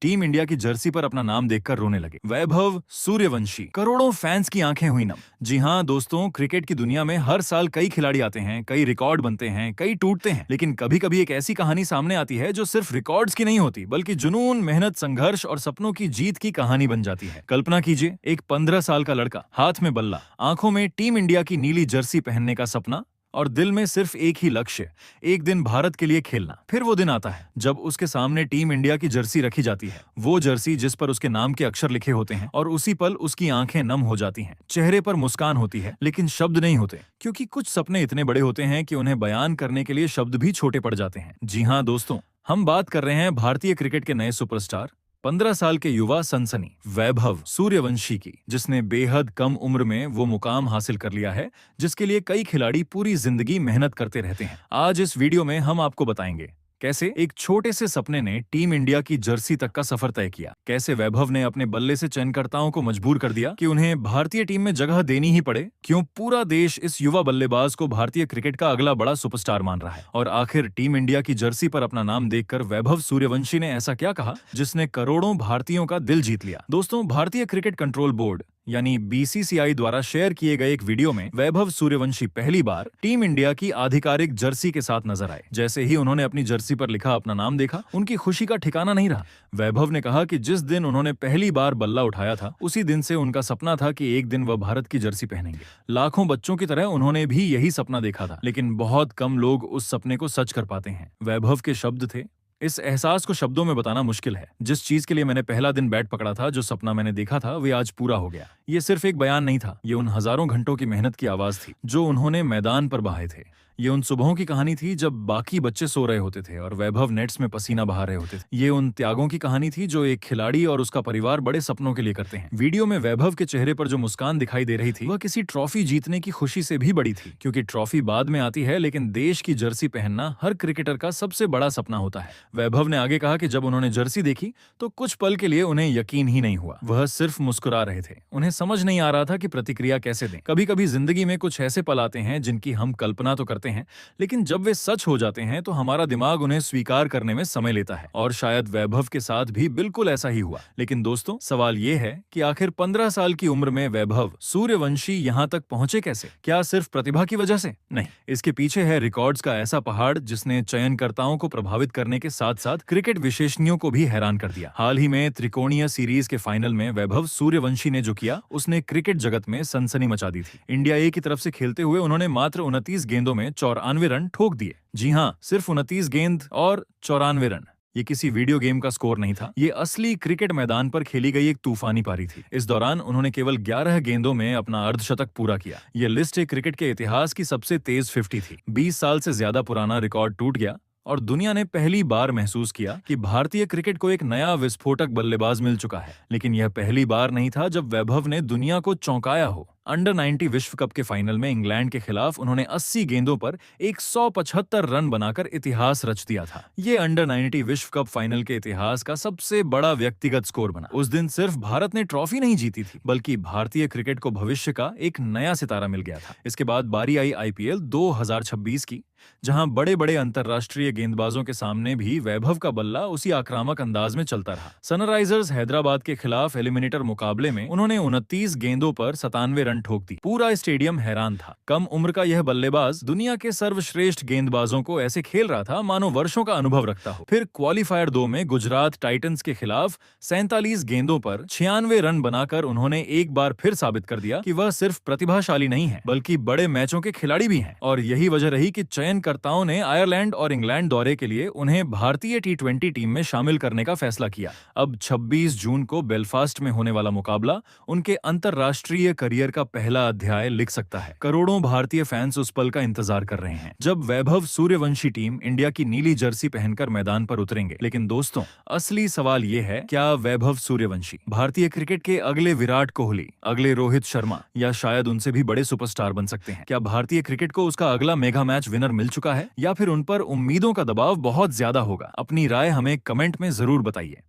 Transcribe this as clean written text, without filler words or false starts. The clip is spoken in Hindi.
टीम इंडिया की जर्सी पर अपना नाम देखकर रोने लगे। वैभव सूर्यवंशी, करोड़ों फैंस की आंखें हुई नम। जी हाँ दोस्तों, क्रिकेट की दुनिया में हर साल कई खिलाड़ी आते हैं, कई रिकॉर्ड बनते हैं, कई टूटते हैं, लेकिन कभी कभी एक ऐसी कहानी सामने आती है जो सिर्फ रिकॉर्ड्स की नहीं होती, बल्कि जुनून, मेहनत, संघर्ष और सपनों की जीत की कहानी बन जाती है। कल्पना कीजिए, एक 15 साल का लड़का, हाथ में बल्ला, आंखों में टीम इंडिया की नीली जर्सी पहनने का सपना और दिल में सिर्फ एक ही लक्ष्य, एक दिन भारत के लिए खेलना। फिर वो दिन आता है जब उसके सामने टीम इंडिया की जर्सी रखी जाती है, वो जर्सी जिस पर उसके नाम के अक्षर लिखे होते हैं, और उसी पल उसकी आंखें नम हो जाती हैं, चेहरे पर मुस्कान होती है, लेकिन शब्द नहीं होते, क्योंकि कुछ सपने इतने बड़े होते हैं कि उन्हें बयान करने के लिए शब्द भी छोटे पड़ जाते हैं। जी हाँ दोस्तों, हम बात कर रहे हैं भारतीय क्रिकेट के नए सुपरस्टार, 15 साल के युवा सनसनी वैभव सूर्यवंशी की, जिसने बेहद कम उम्र में वो मुकाम हासिल कर लिया है जिसके लिए कई खिलाड़ी पूरी जिंदगी मेहनत करते रहते हैं। आज इस वीडियो में हम आपको बताएंगे कैसे एक छोटे से सपने ने टीम इंडिया की जर्सी तक का सफर तय किया, कैसे वैभव ने अपने बल्ले से चयनकर्ताओं को मजबूर कर दिया कि उन्हें भारतीय टीम में जगह देनी ही पड़े, क्यों पूरा देश इस युवा बल्लेबाज को भारतीय क्रिकेट का अगला बड़ा सुपरस्टार मान रहा है, और आखिर टीम इंडिया की जर्सी पर अपना नाम देखकर वैभव सूर्यवंशी ने ऐसा क्या कहा जिसने करोड़ों भारतीयों का दिल जीत लिया। दोस्तों, भारतीय क्रिकेट कंट्रोल बोर्ड यानी बीसीसीआई द्वारा शेयर किए गए एक वीडियो में वैभव सूर्यवंशी पहली बार टीम इंडिया की आधिकारिक जर्सी के साथ नजर आए। जैसे ही उन्होंने अपनी जर्सी पर लिखा अपना नाम देखा, उनकी खुशी का ठिकाना नहीं रहा। वैभव ने कहा कि जिस दिन उन्होंने पहली बार बल्ला उठाया था, उसी दिन से उनका सपना था कि एक दिन वह भारत की जर्सी पहनेंगे। लाखों बच्चों की तरह उन्होंने भी यही सपना देखा था, लेकिन बहुत कम लोग उस सपने को सच कर पाते हैं। वैभव के शब्द थे, इस एहसास को शब्दों में बताना मुश्किल है। जिस चीज के लिए मैंने पहला दिन बैट पकड़ा था, जो सपना मैंने देखा था, वे आज पूरा हो गया। ये सिर्फ एक बयान नहीं था, ये उन हजारों घंटों की मेहनत की आवाज थी जो उन्होंने मैदान पर बहाए थे। ये उन सुबहों की कहानी थी जब बाकी बच्चे सो रहे होते थे और वैभव नेट्स में पसीना बहा रहे होते थे। ये उन त्यागों की कहानी थी जो एक खिलाड़ी और उसका परिवार बड़े सपनों के लिए करते हैं। वीडियो में वैभव के चेहरे पर जो मुस्कान दिखाई दे रही थी, वह किसी ट्रॉफी जीतने की खुशी से भी बड़ी थी, क्योंकि ट्रॉफी बाद में आती है, लेकिन देश की जर्सी पहनना हर क्रिकेटर का सबसे बड़ा सपना होता है। वैभव ने आगे कहा कि जब उन्होंने जर्सी देखी तो कुछ पल के लिए उन्हें यकीन ही नहीं हुआ। वह सिर्फ मुस्कुरा रहे थे, उन्हें समझ नहीं आ रहा था कि प्रतिक्रिया कैसे दें। कभी कभी जिंदगी में कुछ ऐसे पल आते हैं जिनकी हम कल्पना तो करते हैं, लेकिन जब वे सच हो जाते हैं तो हमारा दिमाग उन्हें स्वीकार करने में समय लेता है, और शायद वैभव के साथ भी बिल्कुल ऐसा ही हुआ। लेकिन दोस्तों, सवाल ये है कि आखिर 15 साल की उम्र में वैभव सूर्यवंशी यहाँ तक पहुंचे कैसे? क्या सिर्फ प्रतिभा की वजह से? नहीं, इसके पीछे है रिकॉर्ड्स का ऐसा पहाड़ जिसने चयनकर्ताओं को प्रभावित करने के साथ साथ क्रिकेट विशेषज्ञों को भी हैरान कर दिया। हाल ही में त्रिकोणीय सीरीज के फाइनल में वैभव सूर्यवंशी ने जो किया, उसने क्रिकेट जगत में सनसनी मचा दी थी। इंडिया ए की तरफ से खेलते हुए उन्होंने मात्र 29 गेंदों में 94 रन ठोक दिए। जी हाँ, सिर्फ 29 गेंद और 94 रन। ये किसी वीडियो गेम का स्कोर नहीं था, ये असली क्रिकेट मैदान पर खेली गई एक तूफानी पारी थी। इस दौरान उन्होंने केवल 11 गेंदों में अपना अर्धशतक पूरा किया। ये लिस्ट एक क्रिकेट के इतिहास की सबसे तेज 50 थी। 20 साल से ज्यादा पुराना रिकॉर्ड टूट गया और दुनिया ने पहली बार महसूस किया कि भारतीय क्रिकेट को एक नया विस्फोटक बल्लेबाज मिल चुका है। लेकिन यह पहली बार नहीं था जब वैभव ने दुनिया को चौंकाया हो। अंडर 90 विश्व कप के फाइनल में इंग्लैंड के खिलाफ उन्होंने 80 गेंदों पर 175 रन बनाकर इतिहास रच दिया था। ये अंडर 90 विश्व कप फाइनल के इतिहास का सबसे बड़ा व्यक्तिगत स्कोर बना। उस दिन सिर्फ भारत ने ट्रॉफी नहीं जीती थी, बल्कि भारतीय क्रिकेट को भविष्य का एक नया सितारा मिल गया था। इसके बाद बारी आई आईपीएल 2026 की, जहां बड़े बड़े अंतरराष्ट्रीय गेंदबाजों के सामने भी वैभव का बल्ला उसी आक्रामक अंदाज में चलता रहा। सनराइजर्स हैदराबाद के खिलाफ एलिमिनेटर मुकाबले में उन्होंने 29 गेंदों पर 97 रन ठोक दी। पूरा स्टेडियम हैरान था। कम उम्र का यह बल्लेबाज दुनिया के सर्वश्रेष्ठ गेंदबाजों को ऐसे खेल रहा था मानो वर्षों का अनुभव रखता हो। फिर क्वालिफायर 2 में गुजरात टाइटंस के खिलाफ 47 गेंदों पर 96 रन बनाकर उन्होंने एक बार फिर साबित कर दिया कि वह सिर्फ प्रतिभाशाली नहीं है, बल्कि बड़े मैचों के खिलाड़ी भी हैं। और यही वजह रही कि चयनकर्ताओं ने आयरलैंड और इंग्लैंड दौरे के लिए उन्हें भारतीय टी20 टीम में शामिल करने का फैसला किया। अब 26 जून को बेलफास्ट में होने वाला मुकाबला उनके अंतरराष्ट्रीय करियर का पहला अध्याय लिख सकता है। करोड़ों भारतीय फैंस उस पल का इंतजार कर रहे हैं जब वैभव सूर्यवंशी टीम इंडिया की नीली जर्सी पहनकर मैदान पर उतरेंगे। लेकिन दोस्तों, असली सवाल ये है, क्या वैभव सूर्यवंशी भारतीय क्रिकेट के अगले विराट कोहली, अगले रोहित शर्मा या शायद उनसे भी बड़े सुपरस्टार बन सकते हैं? क्या भारतीय क्रिकेट को उसका अगला मेगा मैच विनर मिल चुका है, या फिर उन पर उम्मीदों का दबाव बहुत ज्यादा होगा? अपनी राय हमें कमेंट में जरूर बताइए।